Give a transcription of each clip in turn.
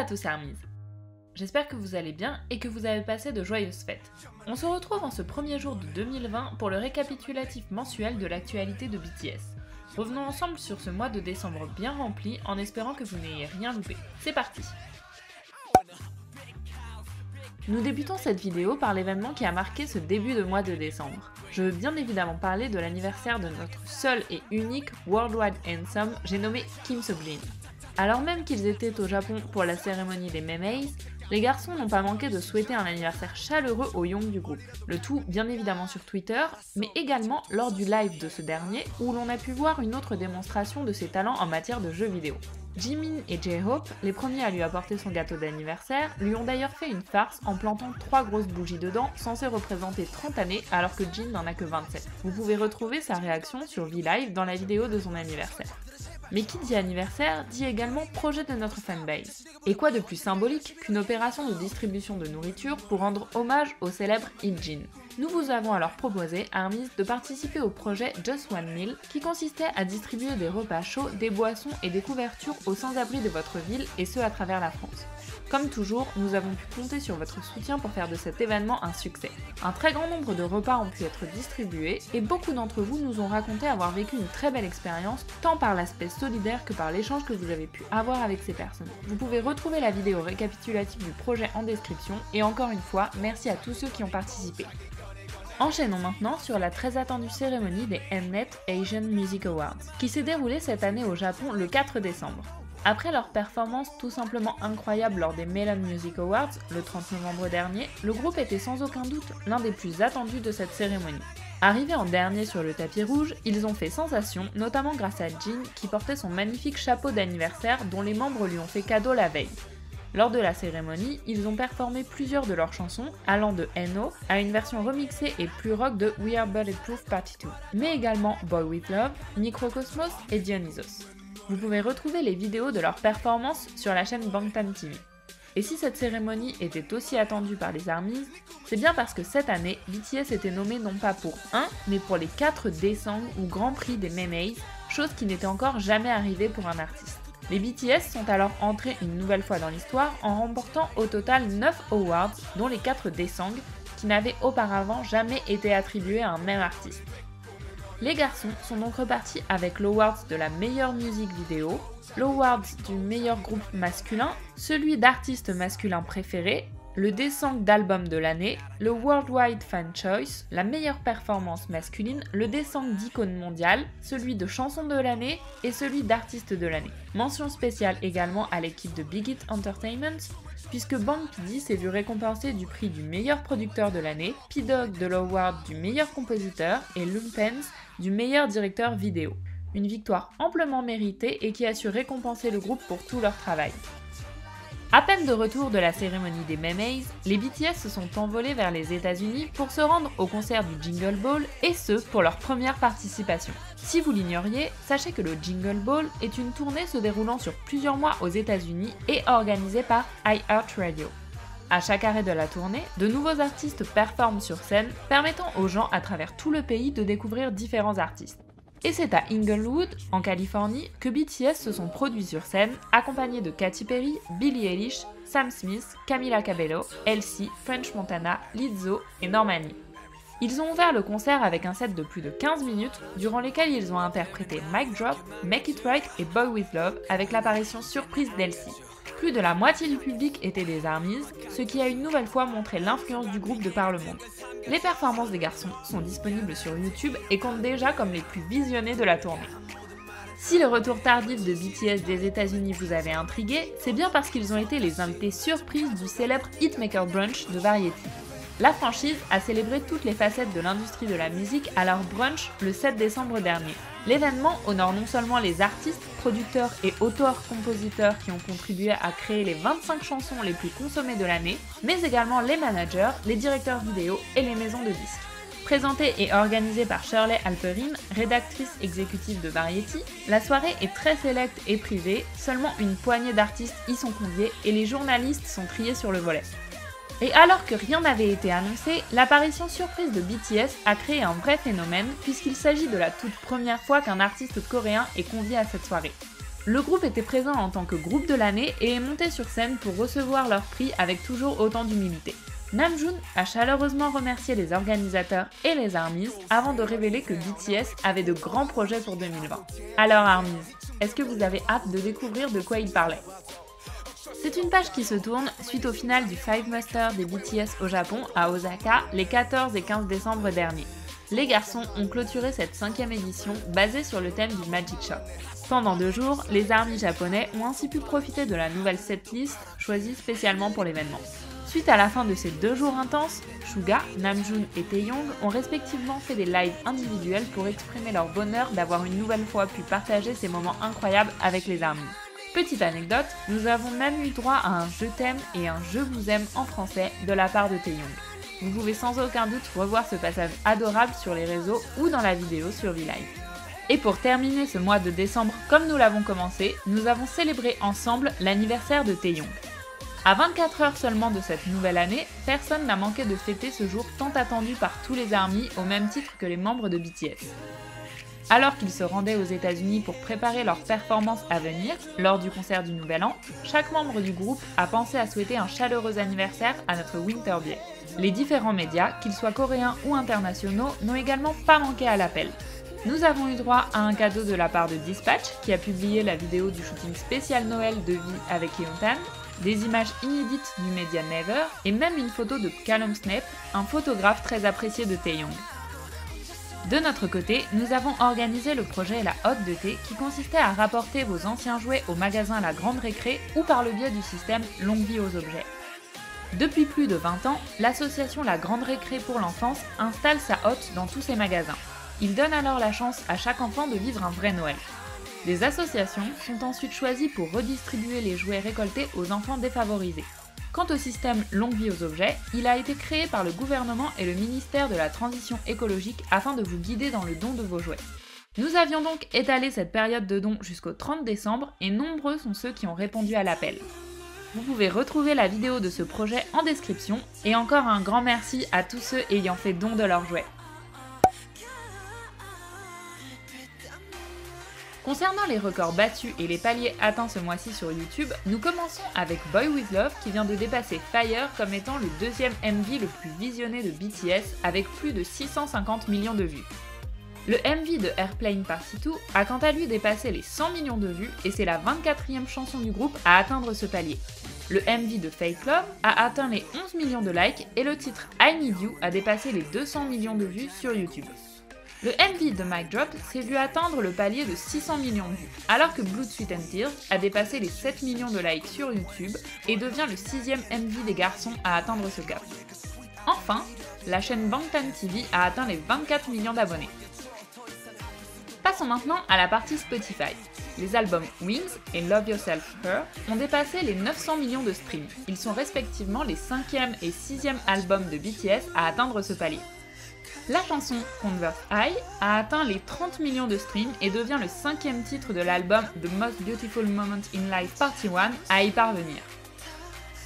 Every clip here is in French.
à tous ARMYs. J'espère que vous allez bien et que vous avez passé de joyeuses fêtes. On se retrouve en ce premier jour de 2020 pour le récapitulatif mensuel de l'actualité de BTS. Revenons ensemble sur ce mois de décembre bien rempli en espérant que vous n'ayez rien loupé. C'est parti! Nous débutons cette vidéo par l'événement qui a marqué ce début de mois de décembre. Je veux bien évidemment parler de l'anniversaire de notre seul et unique Worldwide Anthem, j'ai nommé Kim Seok-jin. Alors même qu'ils étaient au Japon pour la cérémonie des Memeis, les garçons n'ont pas manqué de souhaiter un anniversaire chaleureux aux Young du groupe. Le tout bien évidemment sur Twitter, mais également lors du live de ce dernier où l'on a pu voir une autre démonstration de ses talents en matière de jeux vidéo. Jimin et J-Hope, les premiers à lui apporter son gâteau d'anniversaire, lui ont d'ailleurs fait une farce en plantant 3 grosses bougies dedans, censées représenter 30 années alors que Jin n'en a que 27. Vous pouvez retrouver sa réaction sur V-Live dans la vidéo de son anniversaire. Mais qui dit anniversaire dit également projet de notre fanbase. Et quoi de plus symbolique qu'une opération de distribution de nourriture pour rendre hommage au célèbre Il-jin. Nous vous avons alors proposé, ARMYs, de participer au projet Just One Meal qui consistait à distribuer des repas chauds, des boissons et des couvertures aux sans-abri de votre ville et ce à travers la France. Comme toujours, nous avons pu compter sur votre soutien pour faire de cet événement un succès. Un très grand nombre de repas ont pu être distribués et beaucoup d'entre vous nous ont raconté avoir vécu une très belle expérience, tant par l'aspect solidaire que par l'échange que vous avez pu avoir avec ces personnes. Vous pouvez retrouver la vidéo récapitulative du projet en description et encore une fois, merci à tous ceux qui ont participé. Enchaînons maintenant sur la très attendue cérémonie des Mnet Asian Music Awards, qui s'est déroulée cette année au Japon le 4 décembre. Après leur performance tout simplement incroyable lors des Melon Music Awards, le 30 novembre dernier, le groupe était sans aucun doute l'un des plus attendus de cette cérémonie. Arrivés en dernier sur le tapis rouge, ils ont fait sensation, notamment grâce à Jin qui portait son magnifique chapeau d'anniversaire dont les membres lui ont fait cadeau la veille. Lors de la cérémonie, ils ont performé plusieurs de leurs chansons, allant de N.O. à une version remixée et plus rock de We Are Bulletproof Party 2, mais également Boy With Love, Microcosmos et Dionysos. Vous pouvez retrouver les vidéos de leurs performances sur la chaîne Bangtan TV. Et si cette cérémonie était aussi attendue par les ARMYs, c'est bien parce que cette année, BTS était nommé non pas pour un, mais pour les 4 Daesang ou Grand Prix des Memeis, chose qui n'était encore jamais arrivée pour un artiste. Les BTS sont alors entrés une nouvelle fois dans l'histoire en remportant au total 9 awards, dont les 4 Daesang, qui n'avaient auparavant jamais été attribués à un même artiste. Les garçons sont donc repartis avec l'Awards de la meilleure musique vidéo, l'Awards du meilleur groupe masculin, celui d'artiste masculin préféré, le Daesang d'album de l'année, le Worldwide Fan Choice, la meilleure performance masculine, le Daesang d'icône mondiale, celui de chanson de l'année et celui d'artiste de l'année. Mention spéciale également à l'équipe de Big Hit Entertainment, puisque Bang P.D s'est vu récompensé du prix du meilleur producteur de l'année, P-Dog de l'Award du meilleur compositeur et Lumpens du meilleur directeur vidéo. Une victoire amplement méritée et qui a su récompenser le groupe pour tout leur travail. À peine de retour de la cérémonie des Memeis, les BTS se sont envolés vers les États-Unis pour se rendre au concert du Jingle Ball et ce pour leur première participation. Si vous l'ignoriez, sachez que le Jingle Ball est une tournée se déroulant sur plusieurs mois aux États-Unis et organisée par iHeartRadio. À chaque arrêt de la tournée, de nouveaux artistes performent sur scène, permettant aux gens à travers tout le pays de découvrir différents artistes. Et c'est à Inglewood, en Californie, que BTS se sont produits sur scène, accompagnés de Katy Perry, Billie Eilish, Sam Smith, Camila Cabello, Elsie, French Montana, Lizzo et Normani. Ils ont ouvert le concert avec un set de plus de 15 minutes, durant lesquels ils ont interprété Mic Drop, Make It Right et Boy With Love, avec l'apparition surprise d'Elsie. Plus de la moitié du public était des ARMYs, ce qui a une nouvelle fois montré l'influence du groupe de par le monde. Les performances des garçons sont disponibles sur YouTube et comptent déjà comme les plus visionnées de la tournée. Si le retour tardif de BTS des États-Unis vous avait intrigué, c'est bien parce qu'ils ont été les invités surprises du célèbre Hitmaker Brunch de Variety. La franchise a célébré toutes les facettes de l'industrie de la musique à leur brunch le 7 décembre dernier. L'événement honore non seulement les artistes, producteurs et auteurs-compositeurs qui ont contribué à créer les 25 chansons les plus consommées de l'année, mais également les managers, les directeurs vidéo et les maisons de disques. Présentée et organisée par Shirley Alperin, rédactrice exécutive de Variety, la soirée est très sélecte et privée, seulement une poignée d'artistes y sont conviés et les journalistes sont triés sur le volet. Et alors que rien n'avait été annoncé, l'apparition surprise de BTS a créé un vrai phénomène puisqu'il s'agit de la toute première fois qu'un artiste coréen est convié à cette soirée. Le groupe était présent en tant que groupe de l'année et est monté sur scène pour recevoir leur prix avec toujours autant d'humilité. Namjoon a chaleureusement remercié les organisateurs et les ARMYs avant de révéler que BTS avait de grands projets pour 2020. Alors ARMYs, est-ce que vous avez hâte de découvrir de quoi il parlait? C'est une page qui se tourne suite au final du Five Masters des BTS au Japon à Osaka les 14 et 15 décembre dernier. Les garçons ont clôturé cette 5e édition basée sur le thème du Magic Shop. Pendant 2 jours, les ARMYs japonais ont ainsi pu profiter de la nouvelle setlist choisie spécialement pour l'événement. Suite à la fin de ces 2 jours intenses, Suga, Namjoon et Taeyong ont respectivement fait des lives individuels pour exprimer leur bonheur d'avoir une nouvelle fois pu partager ces moments incroyables avec les ARMYs. Petite anecdote, nous avons même eu droit à un je t'aime et un je vous aime en français de la part de Taeyong. Vous pouvez sans aucun doute revoir ce passage adorable sur les réseaux ou dans la vidéo sur V-Live. Et pour terminer ce mois de décembre comme nous l'avons commencé, nous avons célébré ensemble l'anniversaire de Taeyong. À 24 heures seulement de cette nouvelle année, personne n'a manqué de fêter ce jour tant attendu par tous les ARMYs au même titre que les membres de BTS. Alors qu'ils se rendaient aux États-Unis pour préparer leur performance à venir, lors du concert du Nouvel An, chaque membre du groupe a pensé à souhaiter un chaleureux anniversaire à notre Winter Bye. Les différents médias, qu'ils soient coréens ou internationaux, n'ont également pas manqué à l'appel. Nous avons eu droit à un cadeau de la part de Dispatch, qui a publié la vidéo du shooting spécial Noël de Vie avec Yeontan, des images inédites du média Never, et même une photo de Callum Snape, un photographe très apprécié de Taeyong. De notre côté, nous avons organisé le projet La Hotte de Thé qui consistait à rapporter vos anciens jouets au magasin La Grande Récré ou par le biais du système Longue Vie aux Objets. Depuis plus de 20 ans, l'association La Grande Récré pour l'enfance installe sa hotte dans tous ses magasins. Il donne alors la chance à chaque enfant de vivre un vrai Noël. Des associations sont ensuite choisies pour redistribuer les jouets récoltés aux enfants défavorisés. Quant au système Longue Vie aux Objets, il a été créé par le gouvernement et le ministère de la Transition écologique afin de vous guider dans le don de vos jouets. Nous avions donc étalé cette période de don jusqu'au 30 décembre et nombreux sont ceux qui ont répondu à l'appel. Vous pouvez retrouver la vidéo de ce projet en description et encore un grand merci à tous ceux ayant fait don de leurs jouets. Concernant les records battus et les paliers atteints ce mois-ci sur YouTube, nous commençons avec Boy With Love qui vient de dépasser Fire comme étant le 2e MV le plus visionné de BTS avec plus de 650 millions de vues. Le MV de Airplane Party 2 a quant à lui dépassé les 100 millions de vues et c'est la 24e chanson du groupe à atteindre ce palier. Le MV de Fake Love a atteint les 11 millions de likes et le titre I Need You a dépassé les 200 millions de vues sur YouTube. Le MV de Mic Drop s'est vu atteindre le palier de 600 millions de vues, alors que Blood, Sweat and Tears a dépassé les 7 millions de likes sur YouTube et devient le 6e MV des garçons à atteindre ce cap. Enfin, la chaîne Bangtan TV a atteint les 24 millions d'abonnés. Passons maintenant à la partie Spotify. Les albums Wings et Love Yourself Her ont dépassé les 900 millions de streams. Ils sont respectivement les 5e et 6e albums de BTS à atteindre ce palier. La chanson Converse High a atteint les 30 millions de streams et devient le 5e titre de l'album The Most Beautiful Moment in Life Party 1 à y parvenir.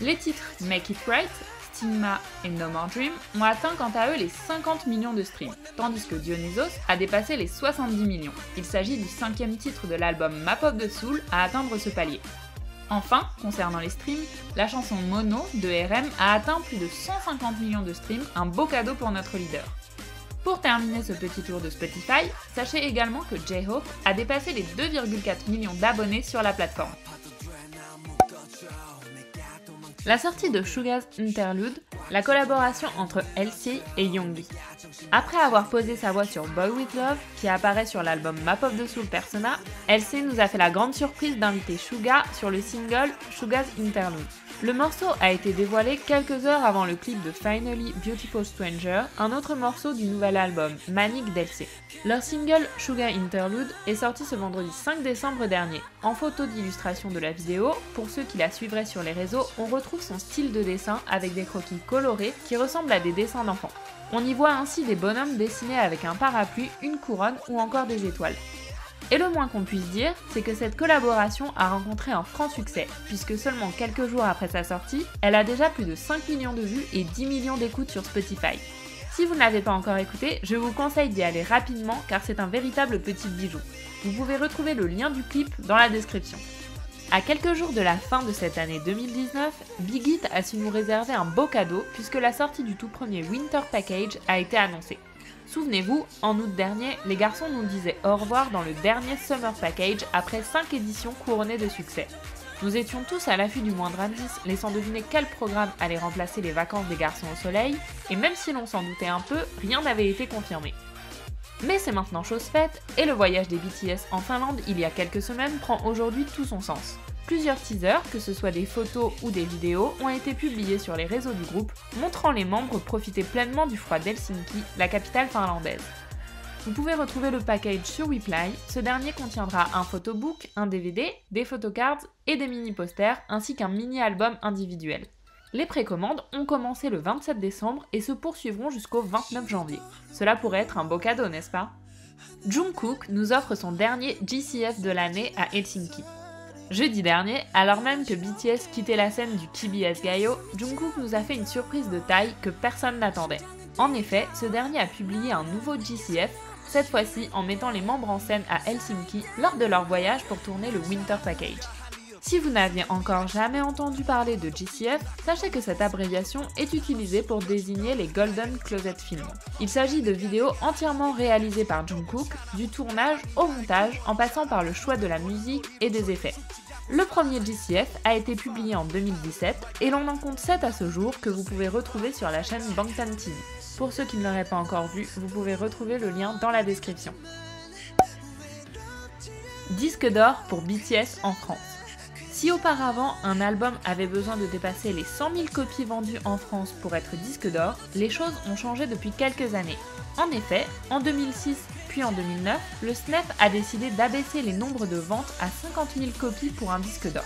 Les titres Make It Right, Stigma et No More Dream ont atteint quant à eux les 50 millions de streams, tandis que Dionysos a dépassé les 70 millions. Il s'agit du 5e titre de l'album Map of the Soul à atteindre ce palier. Enfin, concernant les streams, la chanson Mono de RM a atteint plus de 150 millions de streams, un beau cadeau pour notre leader. Pour terminer ce petit tour de Spotify, sachez également que J-Hope a dépassé les 2,4 millions d'abonnés sur la plateforme. La sortie de Suga's Interlude, la collaboration entre LC et Yoongi. Après avoir posé sa voix sur Boy With Love, qui apparaît sur l'album Map of the Soul Persona, LC nous a fait la grande surprise d'inviter Suga sur le single Suga's Interlude. Le morceau a été dévoilé quelques heures avant le clip de Finally Beautiful Stranger, un autre morceau du nouvel album, Manic d'LC. Leur single Suga Interlude est sorti ce vendredi 5 décembre dernier. En photo d'illustration de la vidéo, pour ceux qui la suivraient sur les réseaux, on retrouve son style de dessin avec des croquis colorés qui ressemblent à des dessins d'enfants. On y voit ainsi des bonhommes dessinés avec un parapluie, une couronne ou encore des étoiles. Et le moins qu'on puisse dire, c'est que cette collaboration a rencontré un franc succès, puisque seulement quelques jours après sa sortie, elle a déjà plus de 5 millions de vues et 10 millions d'écoutes sur Spotify. Si vous ne l'avez pas encore écouté, je vous conseille d'y aller rapidement car c'est un véritable petit bijou. Vous pouvez retrouver le lien du clip dans la description. À quelques jours de la fin de cette année 2019, Big Hit a su nous réserver un beau cadeau puisque la sortie du tout premier Winter Package a été annoncée. Souvenez-vous, en août dernier, les garçons nous disaient au revoir dans le dernier Summer Package après 5 éditions couronnées de succès. Nous étions tous à l'affût du moindre indice, laissant deviner quel programme allait remplacer les vacances des garçons au soleil, et même si l'on s'en doutait un peu, rien n'avait été confirmé. Mais c'est maintenant chose faite, et le voyage des BTS en Finlande il y a quelques semaines prend aujourd'hui tout son sens. Plusieurs teasers, que ce soit des photos ou des vidéos, ont été publiés sur les réseaux du groupe, montrant les membres profiter pleinement du froid d'Helsinki, la capitale finlandaise. Vous pouvez retrouver le package sur Weplay, ce dernier contiendra un photobook, un DVD, des photocards et des mini-posters, ainsi qu'un mini-album individuel. Les précommandes ont commencé le 27 décembre et se poursuivront jusqu'au 29 janvier. Cela pourrait être un beau cadeau, n'est-ce pas? Jungkook nous offre son dernier GCF de l'année à Helsinki. Jeudi dernier, alors même que BTS quittait la scène du KBS Gayo, Jungkook nous a fait une surprise de taille que personne n'attendait. En effet, ce dernier a publié un nouveau GCF, cette fois-ci en mettant les membres en scène à Helsinki lors de leur voyage pour tourner le Winter Package. Si vous n'aviez encore jamais entendu parler de GCF, sachez que cette abréviation est utilisée pour désigner les Golden Closet Films. Il s'agit de vidéos entièrement réalisées par Jungkook, du tournage au montage en passant par le choix de la musique et des effets. Le premier GCF a été publié en 2017 et l'on en compte 7 à ce jour que vous pouvez retrouver sur la chaîne Bangtan TV. Pour ceux qui ne l'auraient pas encore vu, vous pouvez retrouver le lien dans la description. Disque d'or pour BTS en France. Si auparavant un album avait besoin de dépasser les 100 000 copies vendues en France pour être disque d'or, les choses ont changé depuis quelques années. En effet, en 2006 puis en 2009, le SNEP a décidé d'abaisser les nombres de ventes à 50 000 copies pour un disque d'or.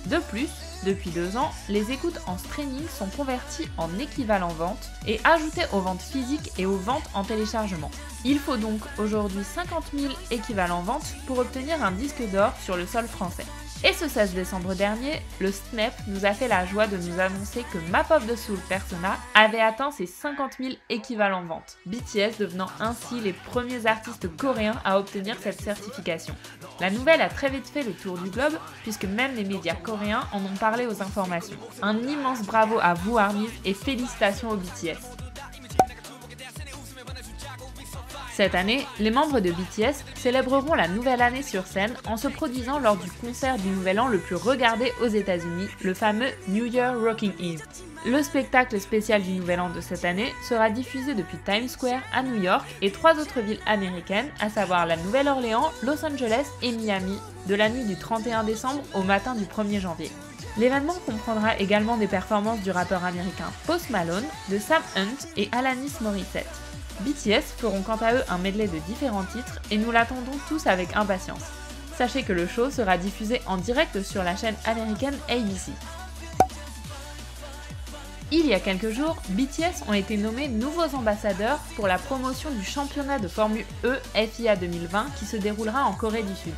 De plus, depuis 2 ans, les écoutes en streaming sont converties en équivalent vente et ajoutées aux ventes physiques et aux ventes en téléchargement. Il faut donc aujourd'hui 50 000 équivalents ventes pour obtenir un disque d'or sur le sol français. Et ce 16 décembre dernier, le SNEP nous a fait la joie de nous annoncer que Map of the Soul Persona avait atteint ses 50 000 équivalents ventes, BTS devenant ainsi les premiers artistes coréens à obtenir cette certification. La nouvelle a très vite fait le tour du globe, puisque même les médias coréens en ont parlé aux informations. Un immense bravo à vous ARMYs et félicitations au BTS. Cette année, les membres de BTS célébreront la nouvelle année sur scène en se produisant lors du concert du Nouvel An le plus regardé aux États-Unis, le fameux New Year Rockin' Eve. Le spectacle spécial du Nouvel An de cette année sera diffusé depuis Times Square à New York et 3 autres villes américaines, à savoir la Nouvelle-Orléans, Los Angeles et Miami, de la nuit du 31 décembre au matin du 1er janvier. L'événement comprendra également des performances du rappeur américain Post Malone, de Sam Hunt et Alanis Morissette. BTS feront quant à eux un medley de différents titres et nous l'attendons tous avec impatience. Sachez que le show sera diffusé en direct sur la chaîne américaine ABC. Il y a quelques jours, BTS ont été nommés nouveaux ambassadeurs pour la promotion du championnat de Formule E FIA 2020 qui se déroulera en Corée du Sud.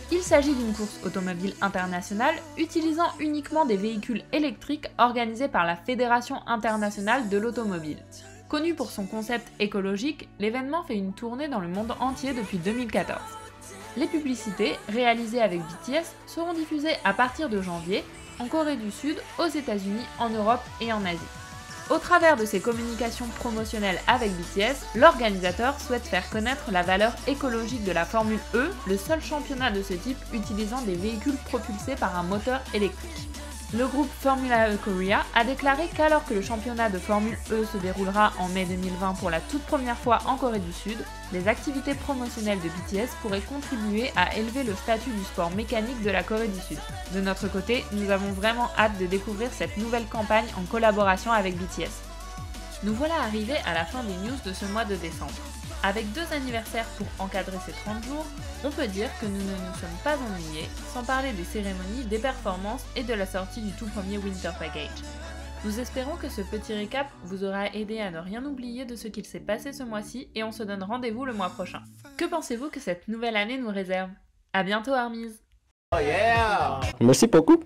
Il s'agit d'une course automobile internationale utilisant uniquement des véhicules électriques organisés par la Fédération internationale de l'automobile. Connu pour son concept écologique, l'événement fait une tournée dans le monde entier depuis 2014. Les publicités, réalisées avec BTS, seront diffusées à partir de janvier, en Corée du Sud, aux États-Unis, en Europe et en Asie. Au travers de ses communications promotionnelles avec BTS, l'organisateur souhaite faire connaître la valeur écologique de la Formule E, le seul championnat de ce type utilisant des véhicules propulsés par un moteur électrique. Le groupe Formula E Korea a déclaré qu'alors que le championnat de Formule E se déroulera en mai 2020 pour la toute première fois en Corée du Sud, les activités promotionnelles de BTS pourraient contribuer à élever le statut du sport mécanique de la Corée du Sud. De notre côté, nous avons vraiment hâte de découvrir cette nouvelle campagne en collaboration avec BTS. Nous voilà arrivés à la fin des news de ce mois de décembre. Avec 2 anniversaires pour encadrer ces 30 jours, on peut dire que nous ne nous sommes pas ennuyés, sans parler des cérémonies, des performances et de la sortie du tout premier Winter Package. Nous espérons que ce petit récap vous aura aidé à ne rien oublier de ce qu'il s'est passé ce mois-ci et on se donne rendez-vous le mois prochain. Que pensez-vous que cette nouvelle année nous réserve? À bientôt ARMYs! Merci beaucoup.